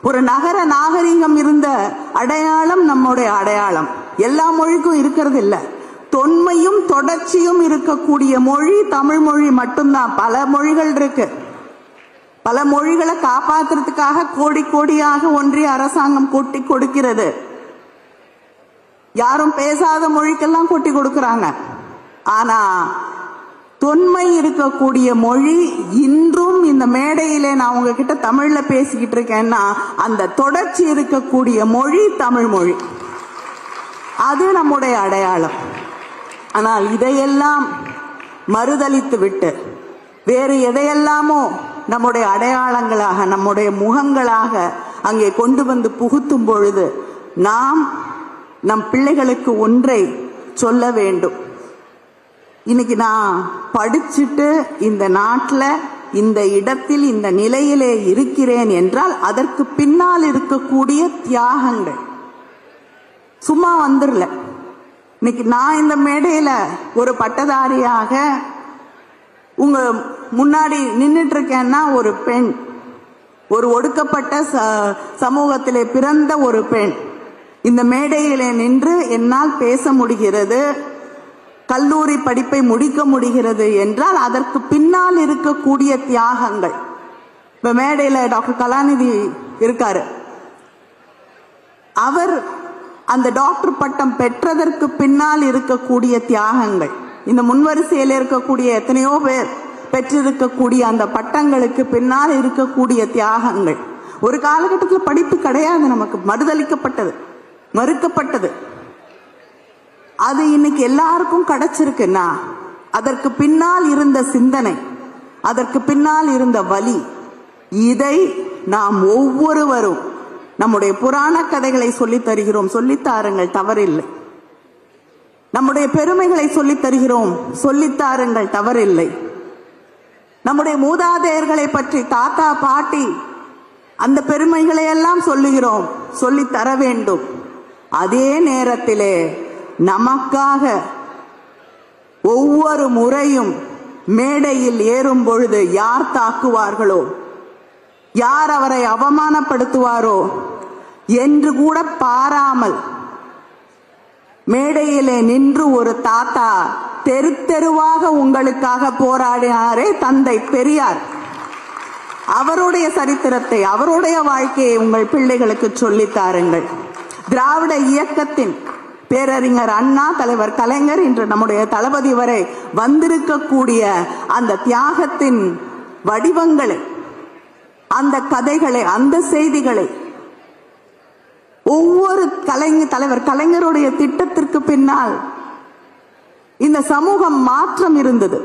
ஒரு நகர நாகரிகம் இருந்த அடையாளம் நம்முடைய அடையாளம். எல்லா மொழிக்கும் இருக்கிறது இல்ல. தொன்மையும் தொடர்ச்சியும் இருக்கக்கூடிய மொழி தமிழ் மொழி மட்டும்தான். பல மொழிகள் இருக்கு. பல மொழிகளை காப்பாற்றுறதுக்காக கோடி கோடியாக ஒன்றிய அரசாங்கம் கொட்டி கொடுக்கிறது. யாரும் பேசாத மொழிக்கெல்லாம் கொட்டி கொடுக்கறாங்க. ஆனா தொன்மை இருக்கக்கூடிய மொழி இன்றும் இந்த மேடையிலே நான் உங்ககிட்ட தமிழ்ல பேசிக்கிட்டு இருக்கேன்னா அந்த தொடர்ச்சி இருக்கக்கூடிய மொழி தமிழ் மொழி. அது நம்முடைய அடையாளம். ஆனால் இதையெல்லாம் மறுதலித்து விட்டு வேறு எதையெல்லாமோ நம்முடைய அடையாளங்களாக நம்முடைய முகங்களாக அங்கே கொண்டு வந்து புகுத்தும் பொழுது நாம் நம் பிள்ளைகளுக்கு ஒன்றை சொல்ல வேண்டும். இன்னைக்கு நான் படிச்சுட்டு இந்த நாட்டில் இந்த இடத்தில் இந்த நிலையிலே இருக்கிறேன் என்றால் அதற்கு பின்னால் இருக்கக்கூடிய தியாகங்கள் சும்மா வந்துடல. இன்னைக்கு நான் இந்த மேடையில ஒரு பட்டதாரியாக உங்க முன்னாடி நின்றுட்டு இருக்கேன்னா ஒரு பெண், ஒரு ஒடுக்கப்பட்ட சமூகத்திலே பிறந்த ஒரு பெண் இந்த மேடையிலே நின்று என்னால் பேச முடிகிறது, கல்லூரி படிப்பை முடிக்க முடிகிறது என்றால் அதற்கு பின்னால் இருக்கக்கூடிய தியாகங்கள். இப்ப மேடையில டாக்டர் கலாநிதி இருக்காரு. அவர் அந்த டாக்டர் பட்டம் பெற்றதற்கு பின்னால் இருக்கக்கூடிய தியாகங்கள், இந்த முன்வரிசையில் இருக்கக்கூடிய எத்தனையோ பேர் பெற்றிருக்கக்கூடிய அந்த பட்டங்களுக்கு பின்னால் இருக்கக்கூடிய தியாகங்கள். ஒரு காலகட்டத்தில் படிப்பு கிடையாது, நமக்கு மறுதளிக்கப்பட்டது, மறுக்கப்பட்டது. அது இன்னைக்கு எல்லாருக்கும் கிடைச்சிருக்குன்னா அதற்கு பின்னால் இருந்த சிந்தனை, அதற்கு பின்னால் இருந்த வலி, இதை நாம் ஒவ்வொருவரும் நம்முடைய புராண கதைகளை சொல்லித் தருகிறோம், சொல்லித்தாருங்கள், தவறில்லை. நம்முடைய பெருமைகளை சொல்லித் தருகிறோம், சொல்லித்தாருங்கள், தவறில்லை. நம்முடைய மூதாதையர்களை பற்றி தாத்தா பாட்டி அந்த பெருமைகளை எல்லாம் சொல்லுகிறோம், சொல்லித் தர வேண்டும். அதே நேரத்திலே நமக்காக ஒவ்வொரு முறையும் மேடையில் ஏறும் பொழுது யார் தாக்குவார்களோ, யார் அவரை அவமானப்படுத்துவாரோ என்று கூட பாராமல் மேடையிலே நின்று ஒரு தாத்தா தெரு தெருவாக உங்களுக்காக போராடினாரே தந்தை பெரியார். அவருடைய சரித்திரத்தை, அவருடைய வாழ்க்கையை உங்கள் பிள்ளைகளுக்கு சொல்லித்தாருங்கள். திராவிட இயக்கத்தின் பேரறிஞர் அண்ணா, தலைவர் கலைஞர், இன்று நம்முடைய தளபதி வரை வந்திருக்கக்கூடிய அந்த தியாகத்தின் வடிவங்களை, அந்த கதைகளை, அந்த செய்திகளை ஒவ்வொரு தலைவர் கலைஞருடைய திட்டத்திற்கு பின்னால் இந்த சமூகம் மாற்றம் இருந்தது.